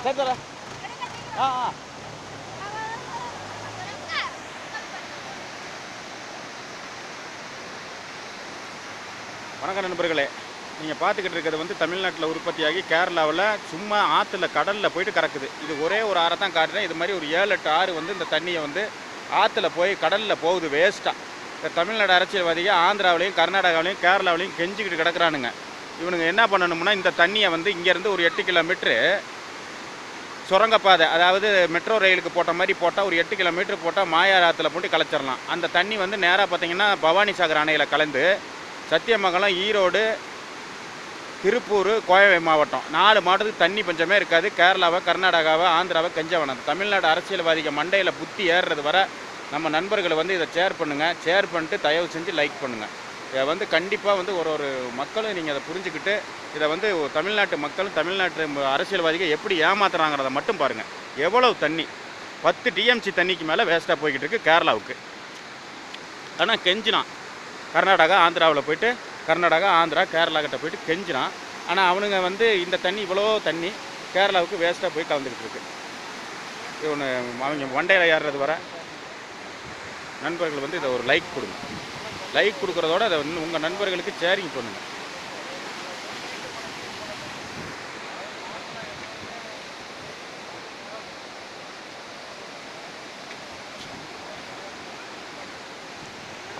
சரி தரேன். ஆ ஆ வணக்கம் நண்பர்களே. நீங்கள் பார்த்துக்கிட்டு இருக்கிறது வந்து தமிழ்நாட்டில் உற்பத்தியாகி கேரளாவில் சும்மா ஆற்றுல கடலில் போயிட்டு கறக்குது. இது ஒரே ஒரு ஆறை தான் காட்டுறேன். இது மாதிரி ஒரு 7-8 ஆறு வந்து இந்த தண்ணியை வந்து ஆற்றுல போய் கடலில் போகுது வேஸ்ட்டாக. இந்த தமிழ்நாடு அரசியல்வாதிகள் ஆந்திராவிலையும் கர்நாடகாவிலையும் கேரளாவிலையும் கெஞ்சிக்கிட்டு கிடக்குறானுங்க. இவனுங்க என்ன பண்ணணும்னா இந்த தண்ணியை வந்து இங்கேருந்து ஒரு 8 கிலோமீட்ரு சுரங்கப்பாதை, அதாவது மெட்ரோ ரயிலுக்கு போட்ட மாதிரி போட்டால் ஒரு 8 கிலோமீட்டர் போட்டால் மாயார் ஆற்றுல போட்டு கலைச்சிடலாம். அந்த தண்ணி வந்து நேராக பார்த்தீங்கன்னா பவானி சாகர் அணையில் கலந்து சத்தியமங்கலம், ஈரோடு, திருப்பூர், கோவை மாவட்டம் 4 மாவட்டத்துக்கு தண்ணி பஞ்சமே இருக்காது. கேரளாவை, கர்நாடகாவை, ஆந்திராவை கெஞ்சவனம். தமிழ்நாடு அரசியல்வாதிகள் மண்டையில் புத்தி ஏறுறது வர நம்ம நண்பர்களை வந்து இதை ஷேர் பண்ணுங்கள். ஷேர் பண்ணிட்டு தயவு செஞ்சு லைக் பண்ணுங்கள். இதை வந்து கண்டிப்பாக வந்து ஒரு மக்களும் நீங்கள் அதை புரிஞ்சுக்கிட்டு இதை வந்து தமிழ்நாட்டு மக்களும் தமிழ்நாட்டு அரசியல்வாதிகள் எப்படி ஏமாத்துறாங்கிறத மட்டும் பாருங்கள். எவ்வளவு தண்ணி 10 டிஎம்சி தண்ணிக்கு மேலே வேஸ்ட்டாக போய்கிட்டு இருக்குது கேரளாவுக்கு. ஆனால் கெஞ்சினான் கர்நாடகா, ஆந்திராவில் போயிட்டு கர்நாடகா, ஆந்திரா, கேரளா கிட்ட போயிட்டு கெஞ்சினான். ஆனால் அவனுங்க வந்து இந்த தண்ணி இவ்வளோ தண்ணி கேரளாவுக்கு வேஸ்ட்டாக போய் கலந்துக்கிட்டு இருக்கு. இவனு அவங்க மண்டையில் ஏறுறது வர நண்பர்கள் வந்து இதை ஒரு லைக் கொடுங்க. லைக் கொடுக்குறதோட அதை உங்கள் நண்பர்களுக்கு ஷேரிங் பண்ணுங்கள்.